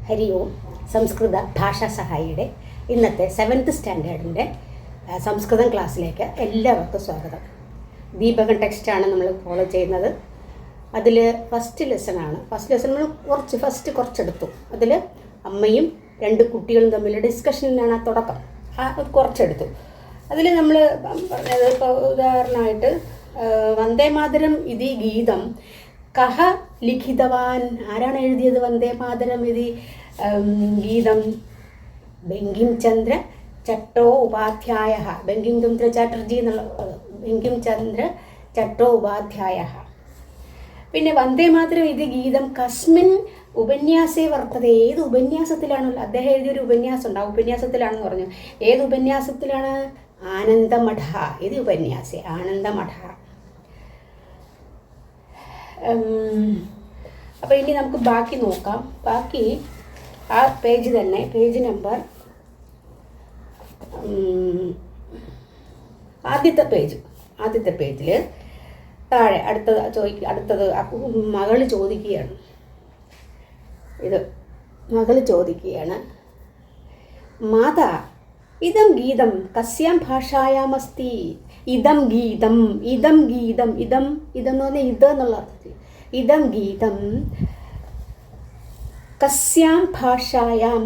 ഹരി ഓം. സംസ്കൃത ഭാഷാ സഹായിയുടെ ഇന്നത്തെ 7th സ്റ്റാൻഡേർഡിൻ്റെ സംസ്കൃതം ക്ലാസ്സിലേക്ക് എല്ലാവർക്കും സ്വാഗതം. ദീപകൻ ടെക്സ്റ്റാണ് നമ്മൾ ഫോളോ ചെയ്യുന്നത്. അതിൽ ഫസ്റ്റ് ലെസൺ നമ്മൾ കുറച്ചെടുത്തു. അതിൽ അമ്മയും രണ്ട് കുട്ടികളും തമ്മിലുള്ള ഡിസ്കഷനിലാണ് തുടക്കം. കുറച്ചെടുത്തു. അതിൽ നമ്മൾ പറഞ്ഞത് ഇപ്പോൾ ഉദാഹരണമായിട്ട് വന്ദേ മാതരം ഇതി ഗീതം കഹ ലിഖിതവാൻ, ആരാണ് എഴുതിയത് വന്ദേ മാതരം ഇതി ഗീതം? ബങ്കിം ചന്ദ്ര ചട്ടോ ഉപാധ്യായ, ബങ്കിം ചന്ദ്ര ചാറ്റർജി എന്നുള്ള ബങ്കിം ചന്ദ്ര ചട്ടോ ഉപാധ്യായ. പിന്നെ വന്ദേ മാതരം ഇത് ഗീതം കസ്മിൻ ഉപന്യാസേ വർത്തത, ഏത് ഉപന്യാസത്തിലാണല്ലോ അദ്ദേഹം എഴുതിയൊരു ഉപന്യാസം ഉണ്ട്, ആ ഉപന്യാസത്തിലാണെന്ന് പറഞ്ഞു. ഏത് ഉപന്യാസത്തിലാണ്? ആനന്ദമഠ ഇത് ഉപന്യാസേ ആനന്ദമഠ. അപ്പോൾ ഇനി നമുക്ക് ബാക്കി നോക്കാം. ബാക്കി ആ പേജ് തന്നെ, പേജ് നമ്പർ ആദ്യത്തെ പേജിൽ താഴെ അടുത്തത് മകള് ചോദിക്കുകയാണ്. മകള് ചോദിക്കുകയാണ്, മാതാ ഇതം ഗീതം കസ്യാം ഭാഷായാമസ്തി? ഇതം ഗീതം എന്ന് പറഞ്ഞാൽ ഇത് എന്നുള്ള അർത്ഥത്തിൽ. ഇതം ഗീതം കസ്യാം ഭാഷായാം,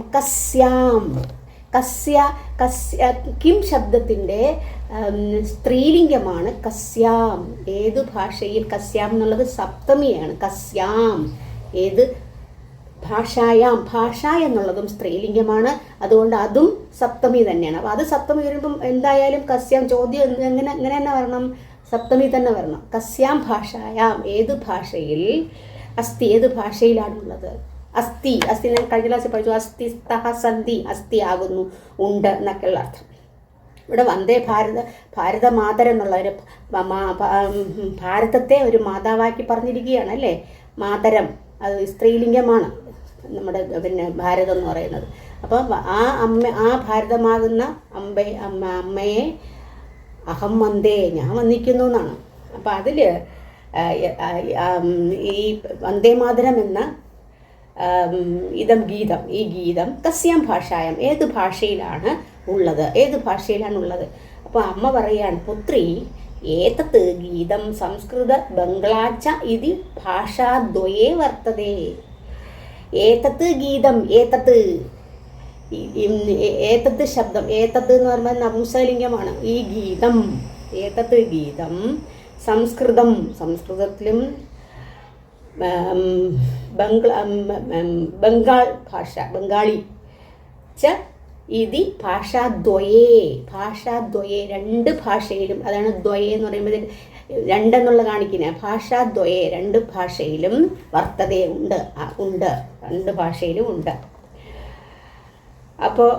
കിം ശബ്ദത്തിൻ്റെ സ്ത്രീലിംഗമാണ് കസ്യാം. ഏതു ഭാഷയിൽ? കസ്യാം എന്നുള്ളത് സപ്തമിയാണ്. കസ്യാം ഏത് ഭാഷായാം, ഭാഷ എന്നുള്ളതും സ്ത്രീലിംഗമാണ്, അതുകൊണ്ട് അതും സപ്തമി തന്നെയാണ്. അപ്പോൾ അത് സപ്തമി വരുമ്പം എന്തായാലും കസ്യാം, ചോദ്യം എങ്ങനെ തന്നെ വരണം, സപ്തമി തന്നെ വരണം. കസ്യാം ഭാഷായാം ഏത് ഭാഷയിൽ? അസ്ഥി ഏത് ഭാഷയിലാണുള്ളത്? അസ്ഥി ഞാൻ കഴിഞ്ഞ ക്ലാസ്സിൽ പഠിച്ചു. അസ്ഥി സ്തഹ സന്ധി, അസ്ഥി ആകുന്നു, ഉണ്ട് എന്നൊക്കെയുള്ള അർത്ഥം. ഇവിടെ വന്ദേ ഭാരത മാതരം എന്നുള്ള ഒരു ഭാരതത്തെ ഒരു മാതാവാക്കി പറഞ്ഞിരിക്കുകയാണ് അല്ലേ. മാതരം അത് സ്ത്രീലിംഗമാണ് നമ്മുടെ ഭാരതം എന്ന് പറയുന്നത്. അപ്പോൾ ആ ഭാരതമാകുന്ന അമ്മയെ അഹം വന്ദേ, ഞാൻ വന്ദിക്കുന്നു എന്നാണ്. അപ്പോൾ അതിൽ ഈ വന്ദേ മാതരം എന്ന ഈ ഗീതം കസ്യാം ഭാഷായം ഏത് ഭാഷയിലാണ് ഉള്ളത്? അപ്പോൾ അമ്മ പറയാണ്, പുത്രി ഏതത് ഗീതം സംസ്കൃത ബംഗ്ലാച്ച ഇതി ഭാഷാദ്വയേ വർത്തതേ. ഏതത് ഗീതം, ഏതത് ശബ്ദം, ഏതത് എന്ന് പറയുമ്പോൾ നപുംസകലിംഗമാണ്. ഈ ഗീതം, ഏതത് ഗീതം സംസ്കൃതത്തിലും ബംഗാളി ച ഇതി ഭാഷാദ്വയേ രണ്ട് ഭാഷയിലും, അതാണ് ദ്വയേ എന്ന് പറയുമ്പോൾ രണ്ടെന്നുള്ള കാണിക്കുന്നത്. ഭാഷാദ്വയേ രണ്ട് ഭാഷയിലും വർത്തതേ ഉണ്ട്, രണ്ട് ഭാഷയിലും ഉണ്ട്. അപ്പോൾ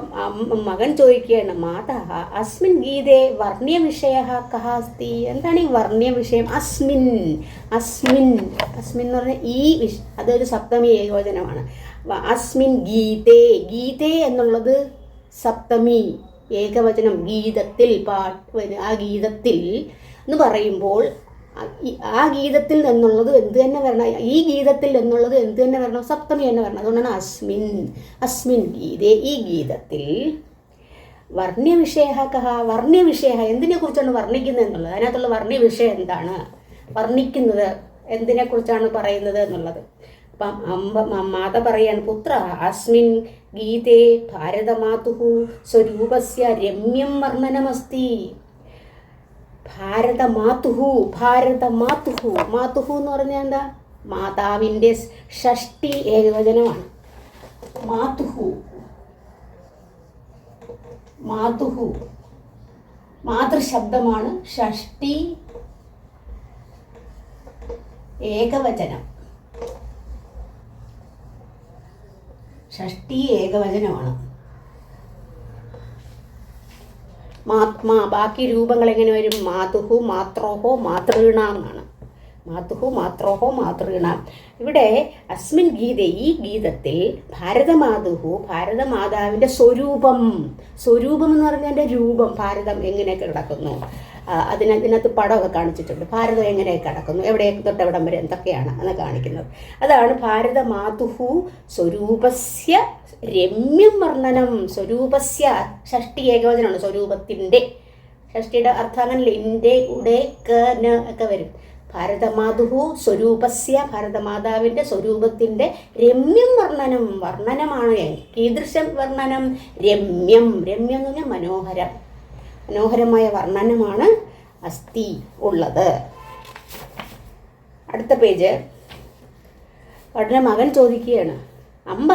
മകൻ ചോദിക്കുകയാണ്, മാതാ അസ്മിൻ ഗീതേ വർണ്ണ്യവിഷയഃ കഃ അസ്തി? എന്താണ് ഈ വർണ്ണ്യവിഷയം? അസ്മിൻ എന്ന് പറഞ്ഞാൽ അതൊരു സപ്തമി ഏകവചനമാണ്. അസ്മിൻ ഗീതേ എന്നുള്ളത് സപ്തമി ഏകവചനം. ഗീതത്തിൽ ആ ഗീതത്തിൽ എന്ന് പറയുമ്പോൾ ആ ഗീതത്തിൽ എന്നുള്ളത് എന്ത് തന്നെ വരണം? ഈ ഗീതത്തിൽ എന്നുള്ളത് എന്ത് തന്നെ വരണം? സപ്തമി തന്നെ വരണം. അതുകൊണ്ടാണ് അസ്മിൻ ഗീതേ, ഈ ഗീതത്തിൽ വർണ്ണ്യവിഷയഃ കഃ? വർണ്ണ്യവിഷയ എന്തിനെ കുറിച്ചാണ് വർണ്ണിക്കുന്നത് എന്നുള്ളത്, അതിനകത്തുള്ള വർണ്ണ്യവിഷയം എന്താണ്, വർണ്ണിക്കുന്നത് എന്തിനെക്കുറിച്ചാണ് പറയുന്നത് എന്നുള്ളത്. അപ്പം മാത പറയാണ്, പുത്ര അസ്മിൻ ഗീതേ ഭാരതമാതുഃ സ്വരൂപസ്യ രമ്യം വർണ്ണനമസ്തി. ഭാരതമാതുഃ എന്ന് പറഞ്ഞാൽ എന്താ? മാതാവിൻ്റെ ഷഷ്ടി ഏകവചനമാണ്. മാതൃശബ്ദമാണ്, ഷഷ്ടി ഏകവചനമാണ്. ബാക്കി രൂപങ്ങൾ എങ്ങനെ വരും? മാതുഹു മാത്രോഹോ മാതൃണാം എന്നാണ്. ഇവിടെ അസ്മിൻ ഗീത, ഈ ഗീതത്തിൽ ഭാരതമാതാവിൻ്റെ സ്വരൂപം എന്ന് പറഞ്ഞാൽ എൻ്റെ രൂപം, ഭാരതം എങ്ങനെ കിടക്കുന്നു, അതിനകത്ത് പടമൊക്കെ കാണിച്ചിട്ടുണ്ട്. ഭാരതം എങ്ങനെയൊക്കെ കിടക്കുന്നു, എവിടെ തൊട്ട് എവിടം വരെ എന്തൊക്കെയാണ് എന്ന് കാണിക്കുന്നത്. അതാണ് ഭാരതമാതുഹു സ്വരൂപസ്യ രമ്യം വർണ്ണനം. സ്വരൂപസ്യ ഷഷ്ടി ഏകവചനമാണ്, സ്വരൂപത്തിൻ്റെ. ഷഷ്ടിയുടെ അർത്ഥം അങ്ങനല്ലേ, ഇൻ്റെ ഉടെ ക ന ഒക്കെ വരും. ഭാരതമാതുഹു സ്വരൂപസ്യ, ഭാരതമാതാവിൻ്റെ സ്വരൂപത്തിൻ്റെ രമ്യം വർണ്ണനം, വർണ്ണനമാണ്. കീദൃശം വർണ്ണനം? രമ്യം. രമ്യം എന്ന് പറഞ്ഞാൽ മനോഹരം, മനോഹരമായ വർണ്ണനമാണ് അസ്ഥി ഉള്ളത്. അടുത്ത പേജ്. ഉടനെ മകൻ ചോദിക്കുകയാണ്, അമ്പ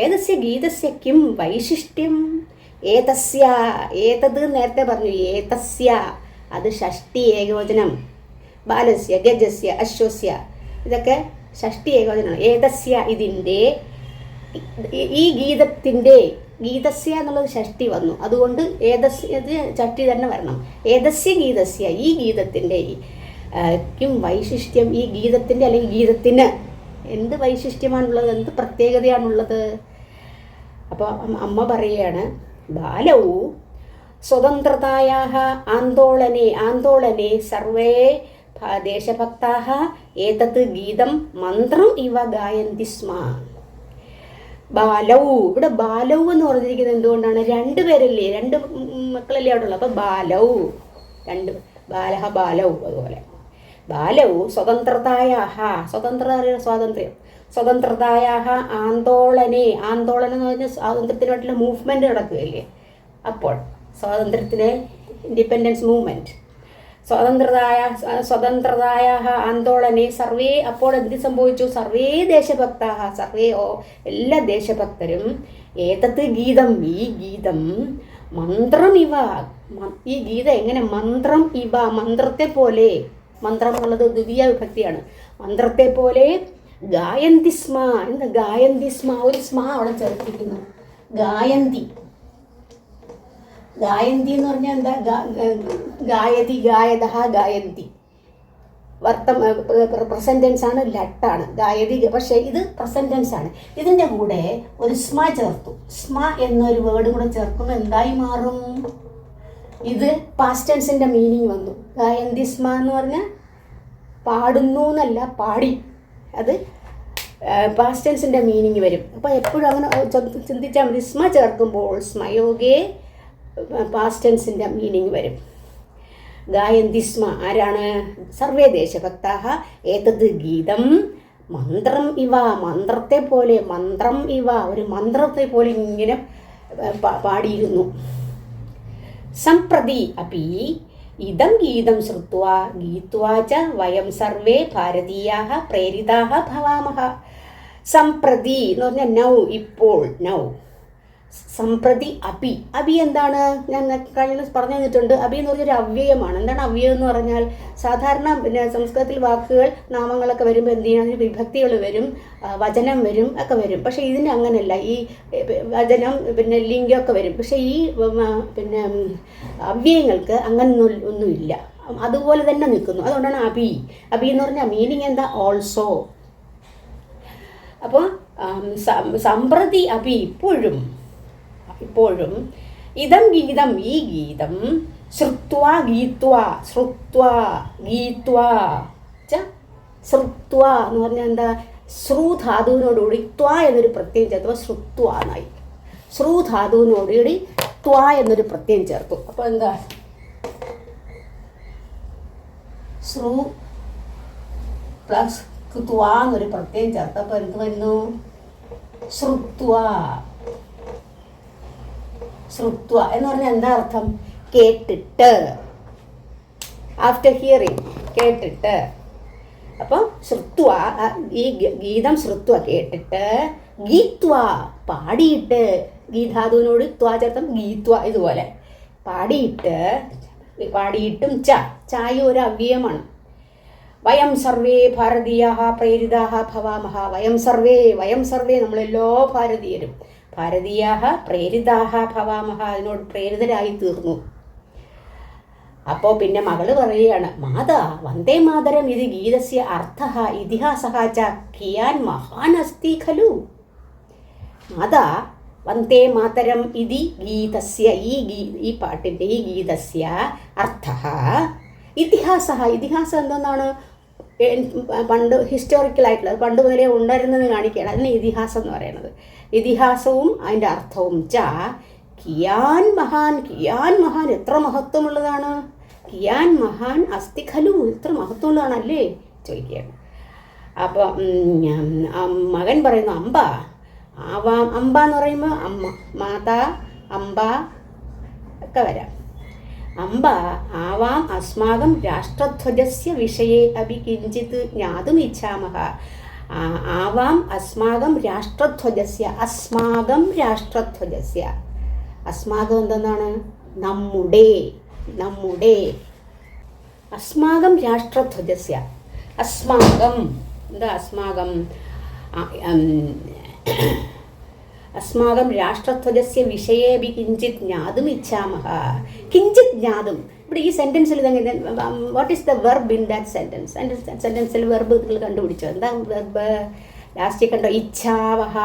ഏതസ്യ ഗീതസ്യ കിം വൈശിഷ്ട്യം? ഏതസ്യ, ഏതത് നേരത്തെ പറഞ്ഞു, ഏതസ്യ അത് ഷഷ്ടി ഏകവചനം. ബാലസ്യ, ഗജസ്യ, അശ്വസ്യ ഇതൊക്കെ ഷഷ്ടി ഏകവചനമാണ്. ഏതസ്യ ഇതിൻ്റെ, ഈ ഗീതത്തിൻ്റെ, ഗീതസ്യ എന്നുള്ളത് ഷഷ്ടി വന്നു, അതുകൊണ്ട് ഏതസ്യ ഷഷ്ടി തന്നെ വരണം. ഏതസ്യ ഗീതസ്യ ഈ ഗീതത്തിൻ്റെ ക്കും വൈശിഷ്ട്യം, ഈ ഗീതത്തിൻ്റെ അല്ലെങ്കിൽ ഗീതത്തിന് എന്ത് വൈശിഷ്ട്യമാണുള്ളത്, എന്ത് പ്രത്യേകതയാണുള്ളത്? അപ്പോൾ അമ്മ പറയുകയാണ്, ബാലവു സ്വതന്ത്രതായാഹ ആന്തോളനെ സർവേ ദേശഭക്താഹ ഏതത് ഗീതം മന്ത്രം ഇവ ഗായന്തി സ്മ. ബാലവു, ഇവിടെ ബാലവു എന്ന് പറഞ്ഞിരിക്കുന്നത് എന്തുകൊണ്ടാണ്? രണ്ടുപേരല്ലേ, രണ്ട് മക്കളല്ലേ അവിടെ ഉള്ളത്. അപ്പോൾ ബാലവു, രണ്ട് ബാലഹ ബാലവു. അതുപോലെ ബാലവു സ്വതന്ത്രതായാഹ, സ്വാതന്ത്ര്യം, സ്വതന്ത്രതായാഹ ആന്തോളനം എന്ന് പറഞ്ഞാൽ സ്വാതന്ത്ര്യത്തിനായിട്ടുള്ള മൂവ്മെൻറ്റ് നടക്കുകയല്ലേ, അപ്പോൾ സ്വാതന്ത്ര്യത്തിന് ഇൻഡിപെൻഡൻസ് മൂവ്മെൻറ്റ്. സ്വതന്ത്രതായ ആന്തോളനെ സർവേ, അപ്പോൾ എന്ത് സംഭവിച്ചു? സർവേ ദേശഭക്താഹ, എല്ലാ ദേശഭക്തരും ഏതത് ഗീതം, ഈ ഗീതം മന്ത്രം ഇവ, ഈ ഗീതം എങ്ങനെ? മന്ത്രം ഇവ, മന്ത്രത്തെ പോലെ. മന്ത്രം എന്നുള്ളത് ദ്വിതീയ വിഭക്തിയാണ്. മന്ത്രത്തെ പോലെ ഗായന്തി സ്മ. എന്താ ഗായന്തി സ്മ? ഒരു സ്മ അവിടെ ചേർത്തിരിക്കുന്നു. ഗായന്തി, ഗായന്തി എന്ന് പറഞ്ഞാൽ എന്താ? ഗായതി, ഗായത, ഗായന്തി. പ്രസൻറ്റൻസ് ആണ്, ലട്ടാണ് ഗായതി. പക്ഷേ ഇത് പ്രസൻറ്റൻസ് ആണ്. ഇതിൻ്റെ കൂടെ ഒരു സ്മ ചേർത്തു. സ്മ എന്നൊരു വേർഡ് കൂടെ ചേർക്കുമ്പോൾ എന്തായി മാറും? ഇത് പാസ്റ്റ് ടെൻസിൻ്റെ മീനിങ് വന്നു. ഗായന്തി സ്മ എന്ന് പറഞ്ഞാൽ പാടുന്നു എന്നല്ല, പാടി. അത് പാസ്റ്റ് ടെൻസിൻ്റെ മീനിങ് വരും. അപ്പോൾ എപ്പോഴും അങ്ങനെ ചിന്തിച്ചാൽ മതി. സ്മ ചേർക്കുമ്പോൾ സ്മയോഗേ പാസ്റ്റ് ടെൻസിൻ്റെ മീനിങ് വരും. ഗായന്തി സ്മ ആരാണ്? സർവേ ദേശഭക്താഹ ഏതത് ഗീതം മന്ത്രം ഇവ, മന്ത്രത്തെ പോലെ. മന്ത്രം ഇവ, ഒരു മന്ത്രത്തെ പോലെ ഇങ്ങനെ പാടിയിരുന്നു. സംപ്രതി അപി ഇദം ഗീതം ശ്രുത്വാ ഗീത്വാ ച വയം സർവേ ഭാരതീയാഹ പ്രേരിതാഹ ഭവാമഹ. സംപ്രതി എന്ന് പറഞ്ഞാൽ നൗ, ഇപ്പോൾ, നൗ. സംപ്രതി അപി, അപി എന്താണ്? ഞാൻ കഴിഞ്ഞ പറഞ്ഞു തന്നിട്ടുണ്ട്. അപി എന്ന് പറഞ്ഞൊരു അവ്യയമാണ്. എന്താണ് അവ്യയം എന്ന് പറഞ്ഞാൽ? സാധാരണ പിന്നെ സംസ്കൃതത്തിൽ വാക്കുകൾ, നാമങ്ങളൊക്കെ വരുമ്പോൾ എന്ത് ചെയ്യണം? അതിന് വിഭക്തികൾ വരും, വചനം വരും, ഒക്കെ വരും. പക്ഷേ ഇതിന് അങ്ങനെയല്ല. ഈ വചനം പിന്നെ ലിംഗമൊക്കെ വരും. പക്ഷേ ഈ പിന്നെ അവ്യയങ്ങൾക്ക് അങ്ങനെ ഒന്നുമില്ല, അതുപോലെ തന്നെ നിൽക്കുന്നു. അതുകൊണ്ടാണ് അപി. അപി എന്ന് പറഞ്ഞാൽ മീനിങ് എന്താ? ഓൾസോ. അപ്പോൾ സംപ്രതി അപി, ഇപ്പോഴും ഇതം ഗീതം, ഈ ഗീതം ശ്രുത്വാ എന്ന് പറഞ്ഞാൽ എന്താ? ശ്രുധാതുവിനോടുകൂടി ത്വ എന്നൊരു പ്രത്യയം ചേർത്തു. ശ്രുത്വ എന്നായി. ശ്രുധാതുവിനോടുകൂടി ത്വ എന്നൊരു പ്രത്യയം ചേർത്തു. അപ്പോൾ എന്താ? ശ്രു പ്ലസ് ത്വ എന്നൊരു പ്രത്യയം ചേർത്ത്. അപ്പോൾ എന്ത് വരുന്നു? ശ്രുത്വ. ശ്രുത്വ എന്ന് പറഞ്ഞാൽ എന്താ അർത്ഥം? കേട്ടിട്ട്. ആഫ്റ്റർ ഹിയറിങ്, കേട്ടിട്ട്. അപ്പം ശ്രുത്വ, ഈ ഗീതം ശ്രുത്വ കേട്ടിട്ട്, ഗീത്വ പാടിയിട്ട്, ഗീധാതുവിനോട് ത്വ ചേർത്തം ഗീത്വ. ഇതുപോലെ പാടിയിട്ടും ചായ ഒരു അവ്യയമാണ്. വയം സർവേ ഭാരതീയാഹ പ്രേരിതാഹ ഭവാമഹ. വയം സർവേ നമ്മളെല്ലോ ഭാരതീയരും ഭാരതീയാഹ പ്രേരിതാഹ ഭവാമഹ, അതിനോട് പ്രേരിതരായി തീർന്നു. അപ്പോൾ പിന്നെ മകള് പറയുകയാണ്, മാതാ വന്ദേ മാതരം ഇത് ഗീതസ്യ അർത്ഥഃ ഇതിഹാസഃ ച കിയാൻ മഹാൻ അസ്തി ഖലു. മാതാ വന്ദേ മാതരം ഇതി ഗീതസ്യ ഈ പാട്ടിൻ്റെ ഈ ഗീതസ്യ അർത്ഥഃ ഇതിഹാസം എന്തെന്നാണ്? പണ്ട് ഹിസ്റ്റോറിക്കലായിട്ടുള്ള പണ്ട് മുതലേ ഉണ്ടായിരുന്നത് കാണിക്കുകയാണ്. അതിന് ഇതിഹാസം എന്ന് പറയുന്നത്. ഇതിഹാസവും അതിൻ്റെ അർത്ഥവും കിയാൻ മഹാൻ എത്ര മഹത്വമുള്ളതാണ്. കിയാൻ മഹാൻ അസ്തി ഖലു, എത്ര മഹത്വമുള്ളതാണല്ലേ ചോദിക്കുകയാണ്. അപ്പം മകൻ പറയുന്നു അമ്പ എന്ന് പറയുമ്പോൾ അമ്മ, മാതാ, അമ്പ ഒക്കെ വരാം. അമ്പ ആവാം അസ്മാകം രാഷ്ട്രധ്വജസ്യ വിഷയെ അഭി കിഞ്ചിത് ജ്ഞാതും ഇച്ഛാമഹ. ആവാം അസ്മാകം രാഷ്ട്രധ്വജസ്യ, അസ്മാകം എന്തെന്നാണ്? നമ്മുടെ അസ്മാകം രാഷ്ട്രധ്വജസ്യ. അസ്മാകം എന്താ? അസ്മാകം രാഷ്ട്രധ്വജസ്യ വിഷയേപി കിഞ്ചിത് ജ്ഞാതും ഇച്ഛാമഹ. കിഞ്ചിത് ജ്ഞാതും, ഇവിടെ ഈ സെൻറ്റൻസിൽ ഇതെങ്ങനെ, what is the verb in that sentence? സെൻറ്റൻസിൽ വെർബ് നിങ്ങൾ കണ്ടുപിടിച്ചോ? എന്താ വെർബ്? ലാസ്റ്റ് കണ്ടോ? ഇച്ഛാവഹ,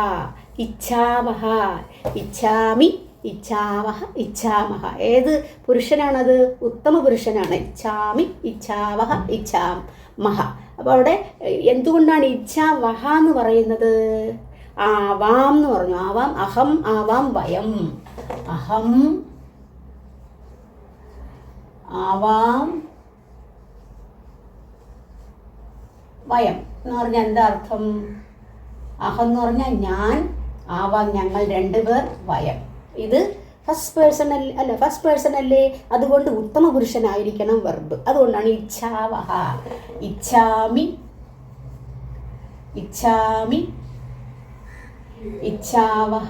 ഇച്ഛാമി, ഇച്ഛാമഹ. ഏത് പുരുഷനാണത്? ഉത്തമ പുരുഷനാണ്. ഇച്ഛാമി, ഇച്ഛാവഹ, ഇച്ഛാമഹ. അപ്പോൾ അവിടെ എന്തുകൊണ്ടാണ് ഇച്ഛാവഹ എന്ന് പറയുന്നത്? ആവാം എന്ന് പറഞ്ഞു. അഹം, ആവാം, വയം. അഹം, ആവാം, വയം എന്ന് പറഞ്ഞാൽ എന്താ അർത്ഥം? അഹം എന്ന് പറഞ്ഞാൽ ഞാൻ, ആവാം ഞങ്ങൾ രണ്ടുപേർ, വയം ഇത് ഫസ്റ്റ് പേഴ്സൺ അല്ലേ? അതുകൊണ്ട് ഉത്തമ പുരുഷനായിരിക്കണം വെർബ്. അതുകൊണ്ടാണ് ഇച്ഛാവഹ. ഇച്ഛാമി, ഇച്ഛാവഹ,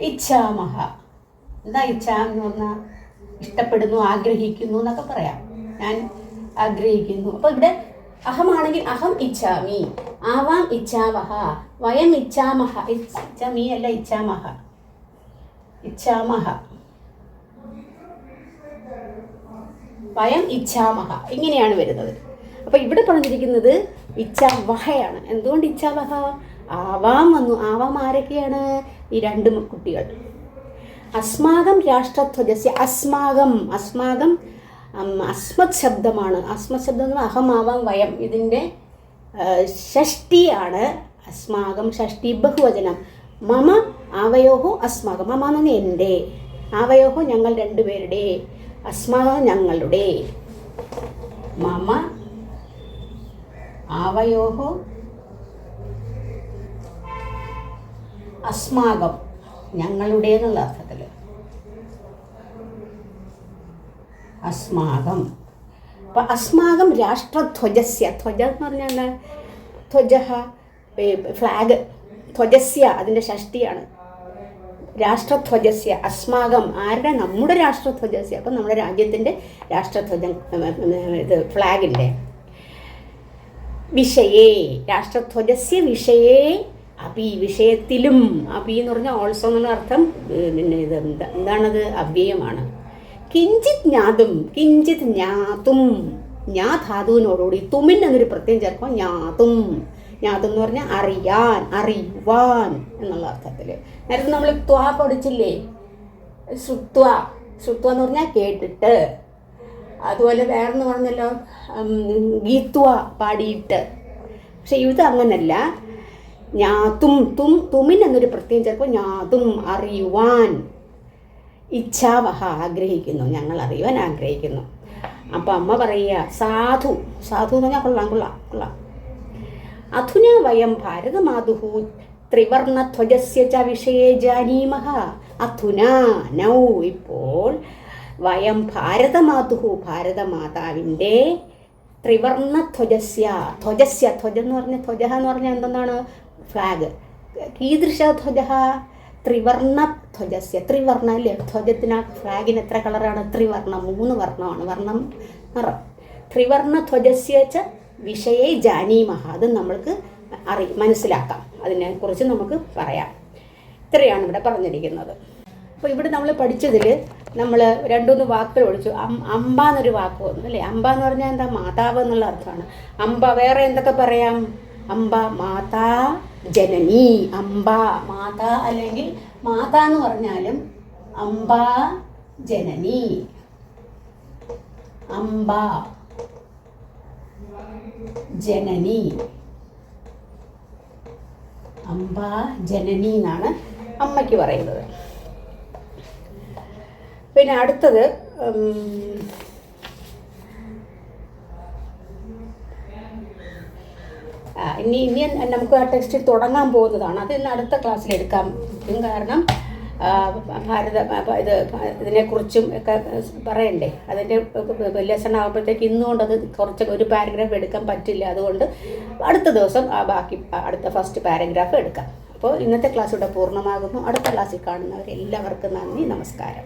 ഇച്ഛാമഹ. എന്താ ഇച്ഛാന്ന് പറഞ്ഞാൽ? ഇഷ്ടപ്പെടുന്നു, ആഗ്രഹിക്കുന്നു എന്നൊക്കെ പറയാം. ഞാൻ ആഗ്രഹിക്കുന്നു. അപ്പോൾ ഇവിടെ അഹമാണെങ്കിൽ അഹം ഇച്ഛാമി, ആവാം ഇച്ഛാവഹ, വയം ഇച്ഛാമഹ. ഇച്ഛാമി അല്ല, ഇച്ഛാമഹ, വയം ഇച്ഛാമഹ. ഇങ്ങനെയാണ് വരുന്നത്. അപ്പോൾ ഇവിടെ പറഞ്ഞിരിക്കുന്നത് ഇച്ഛാവഹയാണ്. എന്തുകൊണ്ട് ഇച്ഛാവഹ? ആവാം വന്നു. ആവാം ആരൊക്കെയാണ്? ഈ രണ്ട് കുട്ടികൾ. അസ്മാകം രാഷ്ട്രധ്വജസ്യ. അസ്മാകം അസ്മത് ശബ്ദമാണ്. അസ്മത് ശബ്ദം എന്ന് പറഞ്ഞാൽ അഹം, ആവാം, വയം. ഇതിൻ്റെ ഷഷ്ടിയാണ് അസ്മാകം. ഷഷ്ടി ബഹുവചനം. മമ ആവയോഹോ അസ്മാകം. മമ എന്ന് പറഞ്ഞാൽ എൻ്റെ, ആവയോഹോ ഞങ്ങൾ രണ്ടുപേരുടെ, അസ്മാകം ഞങ്ങളുടെ. മമ ആവയോഹോ അസ്മാകം ഞങ്ങളുടെ എന്നുള്ള അർത്ഥത്തിൽ. അസ്മാകം. അപ്പം അസ്മാകം രാഷ്ട്രധ്വജസ്യ. ധ്വജ എന്ന് പറഞ്ഞാൽ എന്താ? ധ്വജ ഫ്ലാഗ്. ധ്വജസ്യ അതിൻ്റെ ഷഷ്ടിയാണ്. രാഷ്ട്രധ്വജസ്യ. അസ്മാകം ആരുടെ? നമ്മുടെ രാഷ്ട്രധ്വജസ്യ. അപ്പം നമ്മുടെ രാജ്യത്തിൻ്റെ രാഷ്ട്രധ്വജം, ഇത് ഫ്ലാഗിൻ്റെ. വിഷയേ രാഷ്ട്രധ്വജസ്യ വിഷയേ അപി. വിഷയത്തിലും. അപി എന്ന് പറഞ്ഞാൽ ഓൾസോ എന്നുള്ള അർത്ഥം. പിന്നെ ഇത് എന്താണത്? അവ്യയമാണ്. കിഞ്ചിത് ജ്ഞാതും. കിഞ്ചിത് ജ്ഞാതും. ഞാ ധാതുവിനോടുകൂടി തുമിൻ എന്നൊരു പ്രത്യേകം ചേർക്കും. ജ്ഞാതും എന്ന് പറഞ്ഞാൽ അറിയാൻ, അറിയുവാൻ എന്നുള്ള അർത്ഥത്തിൽ. നേരത്തെ നമ്മൾ ത്വാ പഠിച്ചില്ലേ? ശ്രുത്വ എന്ന് പറഞ്ഞാൽ കേട്ടിട്ട്. അതുപോലെ വേറെന്ന് പറഞ്ഞല്ലോ, ഗീത്വ പാടിയിട്ട്. പക്ഷെ ഇത് അങ്ങനല്ല. തുമിൻ എന്നൊരു പ്രത്യേകം ചേർക്കും. ജ്ഞാതും അറിയുവാൻ. ഇച്ഛാവഹ ആഗ്രഹിക്കുന്നു, ഞങ്ങൾ അറിയുവാൻ ആഗ്രഹിക്കുന്നു. അപ്പം അമ്മ പറയുക സാധു എന്ന് പറഞ്ഞാൽ കൊള്ളാം. അധുന വയം ഭാരതമാതുഹു ത്രിവർണധ്വജസ്യ ച വിഷയേ ജാനീമഹ. അധുന നൗ ഇപ്പോൾ വയം ഭാരതമാതുഹു ഭാരതമാതാവിൻ്റെ ത്രിവർണധ്വജസ്യ. ധ്വജം എന്ന് പറഞ്ഞാൽ ധ്വജ എന്ന് പറഞ്ഞാൽ എന്താണ്? ഫ്ലാഗ്. കീദൃശ ധ്വജ? ത്രിവർണധ്വജസ്യ. ത്രിവർണ്ണ അല്ലേ? ധ്വജത്തിന് ഫ്ലാഗിന് എത്ര കളറാണ്? ത്രിവർണ്ണം, 3 വർണ്ണമാണ്. വർണ്ണം നിറം. ത്രിവർണധ്വജസ്യ ച വിഷയേ ജാനീമഹ. അത് നമ്മൾക്ക് മനസ്സിലാക്കാം. അതിനെക്കുറിച്ച് നമുക്ക് പറയാം. ഇത്രയാണ് ഇവിടെ പറഞ്ഞിരിക്കുന്നത്. അപ്പോൾ ഇവിടെ നമ്മൾ പഠിച്ചതിൽ നമ്മൾ 2-3 വാക്കുകൾ പഠിച്ചു. അമ്പ എന്നൊരു വാക്ക് വന്നു അല്ലേ? അമ്പ എന്ന് പറഞ്ഞാൽ എന്താ? മാതാവ് എന്നുള്ള അർത്ഥമാണ്. അമ്പ വേറെ എന്തൊക്കെ പറയാം? അംബ മാതാ ജനനി. അംബ മാത അല്ലെങ്കിൽ മാത എന്ന് പറഞ്ഞാലും അംബ ജനനി. അംബ ജനനി. അംബ ജനനി എന്നാണ് അമ്മയ്ക്ക് പറയുന്നത്. പിന്നെ അടുത്തത് ഇനി നമുക്ക് ആ ടെക്സ്റ്റ് തുടങ്ങാൻ പോകുന്നതാണ്. അത് ഇന്ന് അടുത്ത ക്ലാസ്സിൽ എടുക്കാൻ പറ്റും. കാരണം ഇതിനെക്കുറിച്ചും ഒക്കെ പറയണ്ടേ. അതിൻ്റെ ലെസൺ ആകുമ്പോഴത്തേക്ക് ഇന്നുകൊണ്ടത് കുറച്ച് ഒരു പാരഗ്രാഫ് എടുക്കാൻ പറ്റില്ല. അതുകൊണ്ട് അടുത്ത ദിവസം ബാക്കി അടുത്ത ഫസ്റ്റ് പാരഗ്രാഫ് എടുക്കാം. അപ്പോൾ ഇന്നത്തെ ക്ലാസ് ഇവിടെ പൂർണ്ണമാകുന്നു. അടുത്ത ക്ലാസ്സിൽ കാണുന്നവരെല്ലാവർക്കും നന്ദി, നമസ്കാരം.